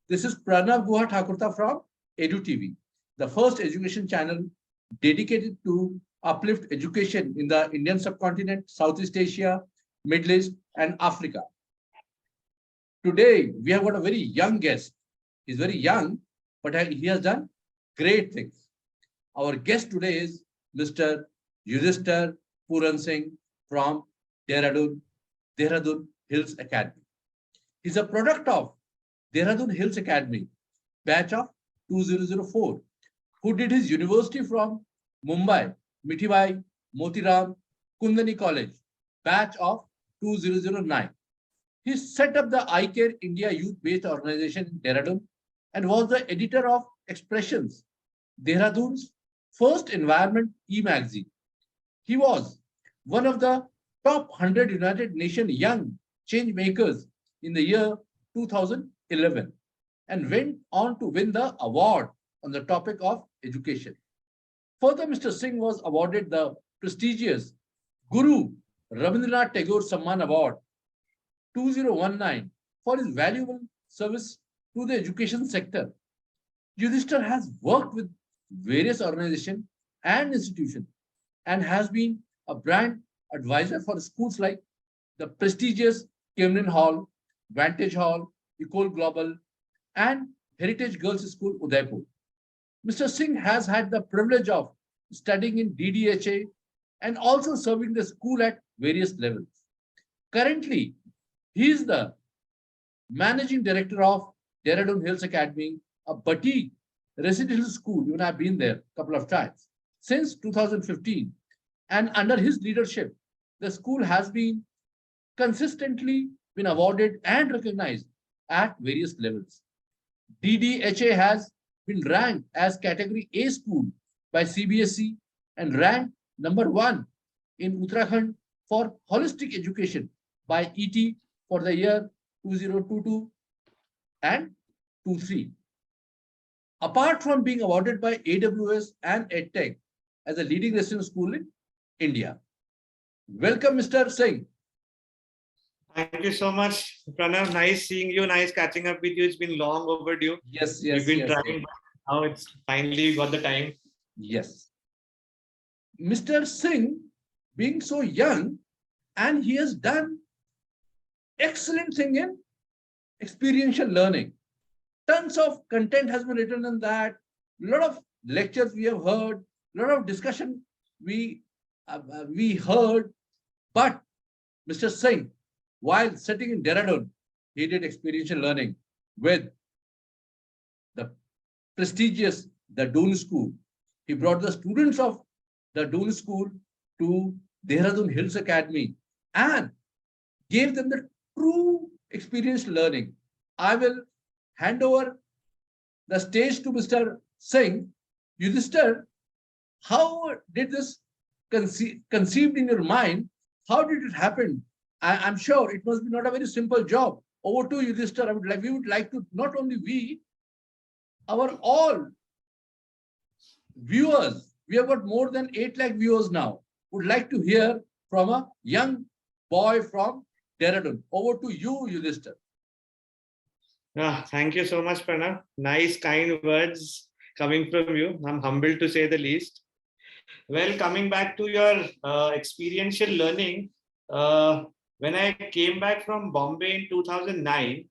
This is Pranav Guha Thakurta from EduTV, the first education channel dedicated to uplift education in the Indian subcontinent, Southeast Asia, Middle East, and Africa. Today, we have got a very young guest. He's very young, but he has done great things. Our guest today is Mr. Yudhishthar Puran Singh from Dehradun Hills Academy. He's a product of Dehradun Hills Academy, batch of 2004, who did his university from Mumbai, Mithibai, Motiram, Kundani College, batch of 2009. He set up the iCare India youth-based organization in Dehradun and was the editor of Expressions, Dehradun's first environment e-magazine. He was one of the top 100 United Nations young change makers in the year 2011 and went on to win the award on the topic of education. Further, Mr. Singh was awarded the prestigious Guru Rabindranath Tagore Samman Award 2019 for his valuable service to the education sector. Yudhishthar has worked with various organizations and institutions and has been a brand advisor for schools like the prestigious Cameron Hall, Vantage Hall, Ecole Global, and Heritage Girls School, Udaipur. Mr. Singh has had the privilege of studying in DDHA and also serving the school at various levels. Currently, he is the managing director of Dehradun Hills Academy, a boutique residential school. You and I have been there a couple of times since 2015. And under his leadership, the school has been consistently been awarded and recognized at various levels. DDHA has been ranked as category A school by CBSE and ranked number 1 in Uttarakhand for holistic education by ET for the year 2022 and 23. Apart from being awarded by AWS and EdTech as a leading residential school in India. Welcome, Mr. Singh. Thank you so much, Pranav. Nice seeing you. Nice catching up with you. It's been long overdue. Yes. We've been trying, but now it's finally got the time. Yes. Mr. Singh, being so young, and he has done excellent thing in experiential learning. Tons of content has been written in that. A lot of lectures we have heard. A lot of discussion we heard. But Mr. Singh, while sitting in Dehradun, he did experiential learning with the prestigious the Doon School. He brought the students of the Doon School to Dehradun Hills Academy and gave them the true experiential learning. I will hand over the stage to Mr. Singh. Yudhishthar, how did this conceived in your mind? How did it happen? I'm sure it must be not a very simple job. Over to Yudhishthar. We would like to, not only we, our all viewers, we have got more than 8 lakh viewers now, would like to hear from a young boy from Dehradun. Over to you, Yudhishthar. Thank you so much, Pranav. Nice, kind words coming from you. I'm humbled to say the least. Well, coming back to your experiential learning, when I came back from Bombay in 2009,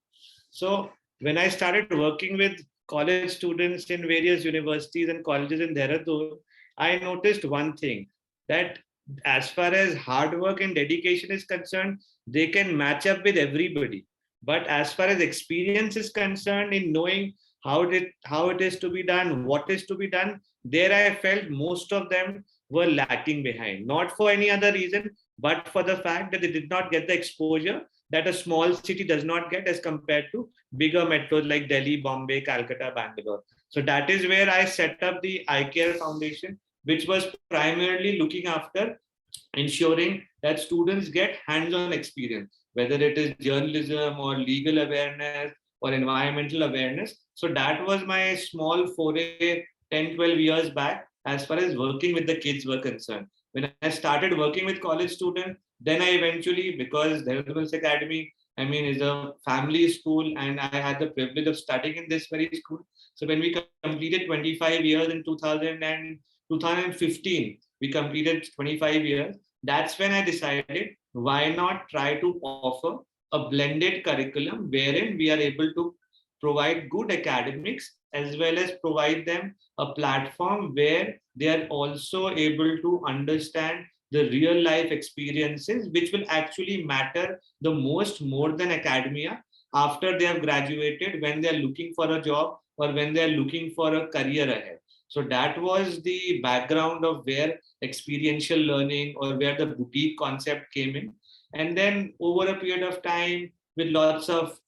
so when I started working with college students in various universities and colleges in Dehradun, I noticed one thing, that as far as hard work and dedication is concerned, they can match up with everybody. But as far as experience is concerned, in knowing how it is to be done, what is to be done, there I felt most of them were lacking behind. Not for any other reason, but for the fact that they did not get the exposure that a small city does not get as compared to bigger metros like Delhi, Bombay, Calcutta, Bangalore. So that is where I set up the iCare Foundation, which was primarily looking after ensuring that students get hands-on experience, whether it is journalism or legal awareness or environmental awareness. So that was my small foray 10, 12 years back as far as working with the kids were concerned. When I started working with college students, then I eventually, because Dehradun Academy I mean, is a family school, and I had the privilege of studying in this very school. So when we completed 25 years in 2015, we completed 25 years. That's when I decided, why not try to offer a blended curriculum wherein we are able to provide good academics as well as provide them a platform where they are also able to understand the real life experiences which will actually matter the most, more than academia, after they have graduated, when they are looking for a job or when they are looking for a career ahead. So that was the background of where experiential learning or where the boutique concept came in. And then over a period of time, with lots of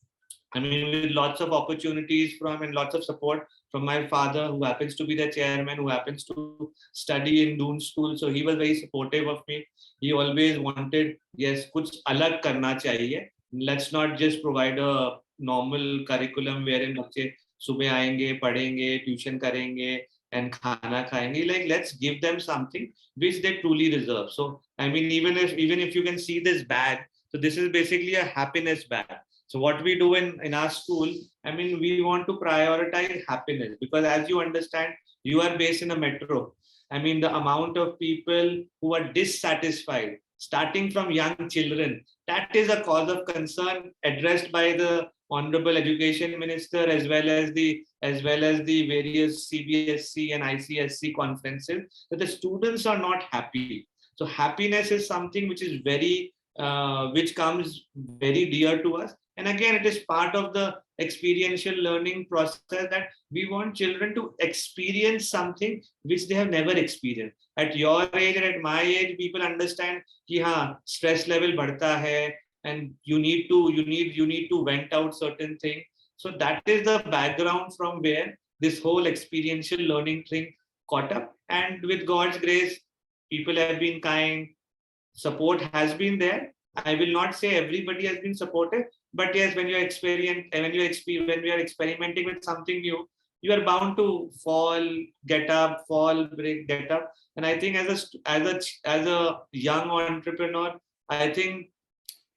with lots of opportunities from and lots of support from my father, who happens to be the chairman, who happens to study in Doon School. So he was very supportive of me. He always wanted, yes, kuch alag karna chahiye. Let's not just provide a normal curriculum wherein बच्चे सुबह आएंगे, पढ़ेंगे, tuition करेंगे and खाना खाएंगे. Like, let's give them something which they truly deserve. So I mean, even if you can see this bag, so this is basically a happiness bag. So what we do in our school, I mean, we want to prioritize happiness, because as you understand, you are based in a metro. I mean, the amount of people who are dissatisfied, starting from young children, that is a cause of concern addressed by the Honorable Education Minister, as well as the various CBSC and ICSC conferences, that the students are not happy. So happiness is something which is which comes very dear to us. And again, it is part of the experiential learning process, that we want children to experience something which they have never experienced. At your age and at my age, people understand कि हाँ, stress level बढ़ता है, and you need to vent out certain things. So that is the background from where this whole experiential learning thing caught up. And with God's grace, people have been kind, support has been there. I will not say everybody has been supportive, but yes, when you are experimenting with something new, you are bound to fall, get up, fall, break, get up. And I think as a young entrepreneur, I think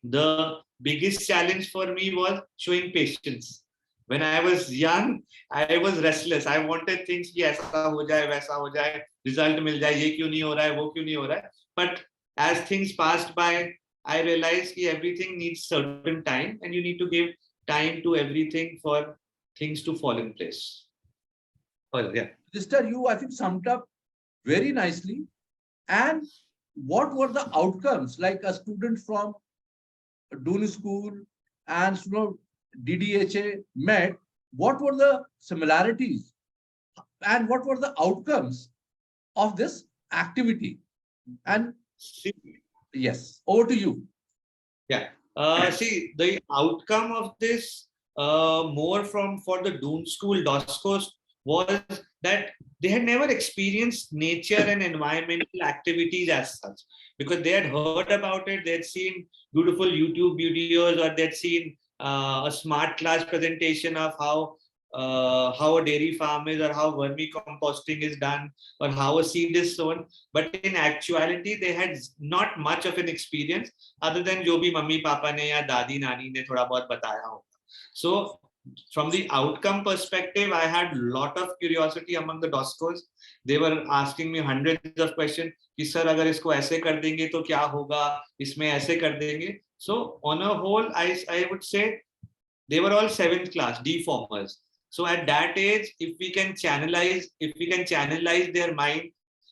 the biggest challenge for me was showing patience. When I was young, I was restless. I wanted things कि ऐसा हो जाए, वैसा हो जाए, result मिल जाए, ये क्यों नहीं हो रहा है, वो क्यों नहीं हो रहा है. But as things passed by, I realized that everything needs certain time, and you need to give time to everything for things to fall in place. Oh, yeah. Sister, you, I think, summed up very nicely. And what were the outcomes? Like a student from Doon School and DDHA met, what were the similarities and what were the outcomes of this activity? And yes, over to you. Yeah. See, the outcome of this more for the Doon School DOSCOs was that they had never experienced nature and environmental activities as such, because they had heard about it, they had seen beautiful YouTube videos, or they'd seen a smart class presentation of how a dairy farm is, or how vermicomposting is done, or how a seed is sown. But in actuality, they had not much of an experience other than जो भी mummy papa ने या दादी नानी ने थोड़ा बहुत बताया होगा. So from the outcome perspective, I had a lot of curiosity among the DOSCOs. They were asking me hundreds of questions कि सर अगर इसको ऐसे कर देंगे तो क्या होगा, इसमें ऐसे कर देंगे. So on a whole, I would say they were all 7th class D formers. So at that age, if we can channelize their mind,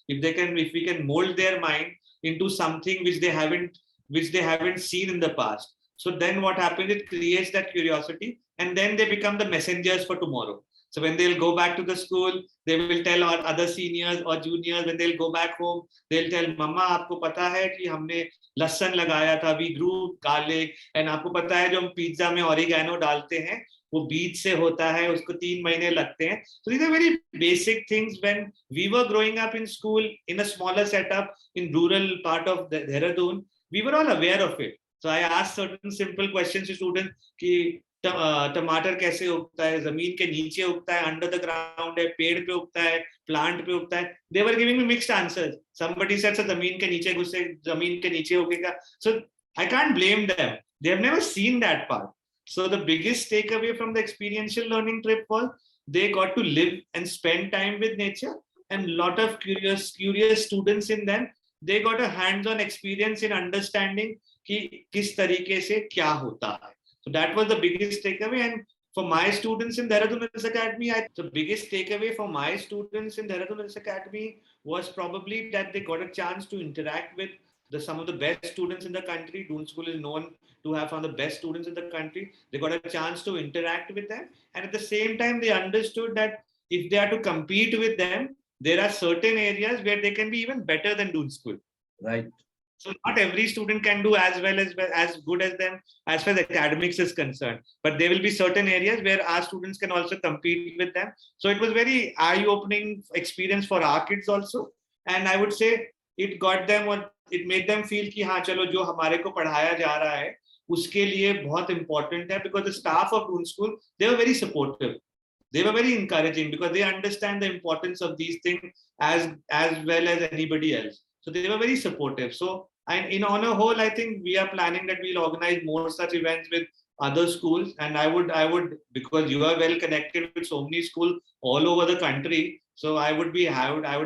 if we can mold their mind into something which they haven't seen in the past. So then what happens, it creates that curiosity, and then they become the messengers for tomorrow. So when they'll go back to the school, they will tell our other seniors or juniors. When they'll go back home, they'll tell, Mama, आपको पता है कि हमने लहसुन लगाया था, we grew garlic, and आपको पता है जो हम पिज्जा में oregano डालते हैं, वो बीज से होता है, उसको 3 महीने लगते हैं. So these are very basic things. When we were growing up in school in a smaller setup in rural part of Dehradun, we were all aware of it. So I asked certain simple questions to students कि टमाटर कैसे उगता है, जमीन के नीचे उगता है, अंडर द ग्राउंड है, पेड़ पे उगता है, प्लांट पे उगता है. They were giving me mixed answers. Somebody said जमीन के नीचे घुसे, जमीन के नीचे उगेगा. So I can't blame them. They have never seen that part. So the biggest takeaway from the experiential learning trip was they got to live and spend time with nature, and a lot of curious students in them, they got a hands-on experience in understanding कि किस तरीके से क्या होता है. So that was the biggest takeaway. And for my students in Dehradun Hills Academy, the biggest takeaway for my students in Dehradun Hills Academy was probably that they got a chance to interact with some of the best students in the country. Doon School is known to have some of the best students in the country. They got a chance to interact with them. And at the same time, they understood that if they are to compete with them, there are certain areas where they can be even better than Doon School. Right. So not every student can do as good as them as far as academics is concerned. But there will be certain areas where our students can also compete with them. So it was very eye-opening experience for our kids also. And I would say it got them, or it made them feel कि हाँ चलो जो हमारे को पढ़ाया जा रहा है उसके लिए बहुत important है, because the staff of Doon School, they were very supportive. They were very encouraging because they understand the importance of these things as well as anybody else. So they were very supportive. So, and on a whole, I think we are planning that we'll organize more such events with other schools. And I would, because you are well connected with so many schools all over the country. So I would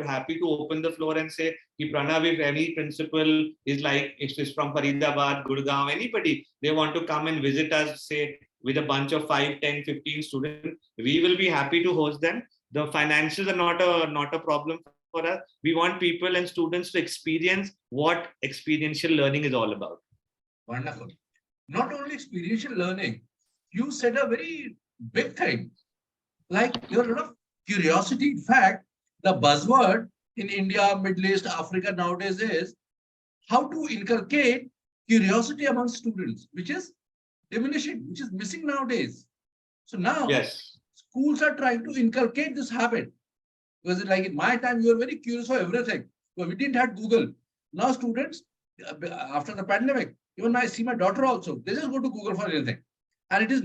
happy to open the floor and say, Pranav, if any principal is like, if it's from Faridabad, Gurgaon, anybody, they want to come and visit us, say, with a bunch of 5, 10, 15 students, we will be happy to host them. The financials are not a problem for us. We want people and students to experience what experiential learning is all about. Wonderful. Not only experiential learning, you said a very big thing, like your lot of curiosity. In fact, the buzzword in India, Middle East, Africa nowadays is how to inculcate curiosity among students, which is diminishing, which is missing nowadays. So now, yes, schools are trying to inculcate this habit. Because like in my time, you were very curious for everything. But we didn't have Google. Now students, after the pandemic, even I see my daughter also, they just go to Google for anything. And it is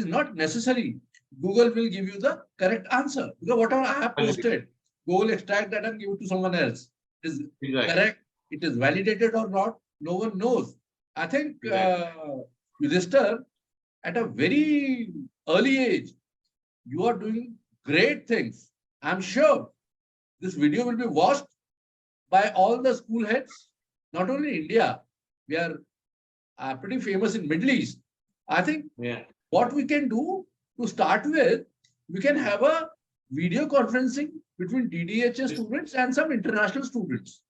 not necessary. Google will give you the correct answer. Because whatever I have posted, Google extract that and give it to someone else. It is correct. It is validated or not. No one knows. I think Yudhishthir, at a very early age, you are doing great things. I'm sure this video will be watched by all the school heads, not only in India. We are pretty famous in Middle East. I think what we can do to start with, we can have a video conferencing between DDHS students and some international students.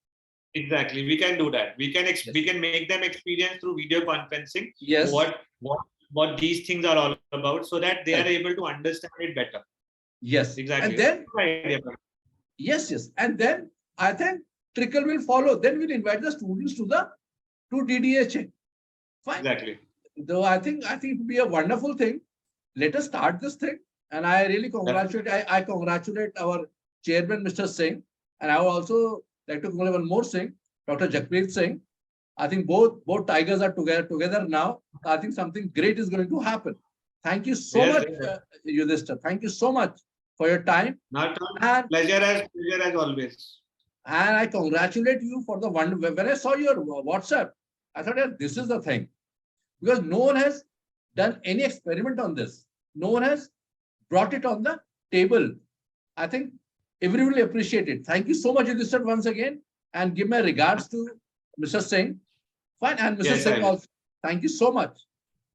Exactly, we can do that. We can we can make them experience through video conferencing. Yes. What these things are all about, so that they are able to understand it better. Yes, exactly. And then yes, and then I think trickle will follow. Then we'll invite the students to DDHA. Fine. Exactly. Though I think it will be a wonderful thing. Let us start this thing, and I really congratulate. I congratulate our chairman, Mr. Singh, and I would also like to congratulate one more Singh, Dr. Jakpreet Singh. I think both tigers are together now. I think something great is going to happen. Thank you so much, Yudhishthir. Thank you so much for your time. Not and pleasure as always. And I congratulate you for the one. When I saw your WhatsApp, I thought, yeah, this is the thing, because no one has done any experiment on this. No one has brought it on the table. I think everyone will appreciate it. Thank you so much, Yudhishthir, once again, and give my regards to Mr. Singh. Fine, and Mr. Singh also. Thank you so much.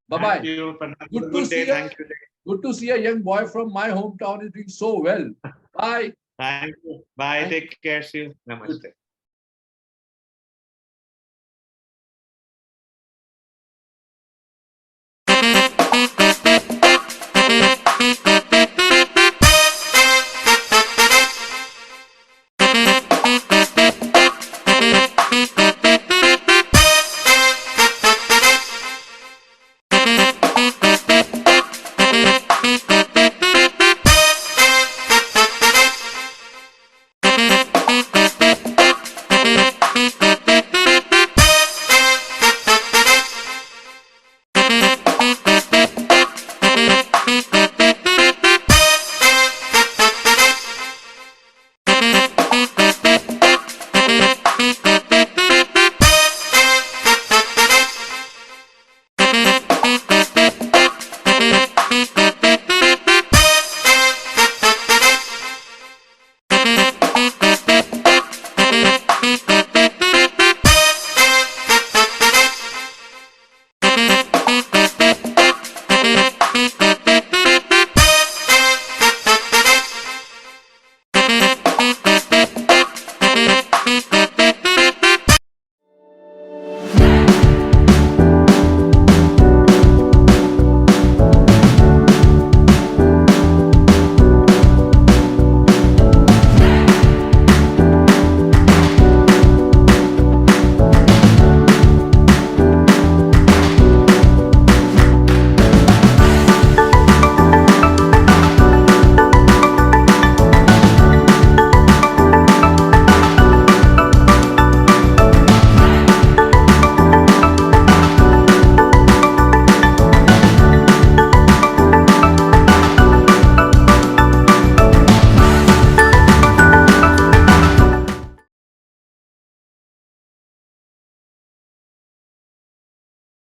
Bye-bye. Thank you. Good to see you. Thank you. Good to see a young boy from my hometown is doing so well. Bye. Thank you. Bye. Take care. See you. Namaste.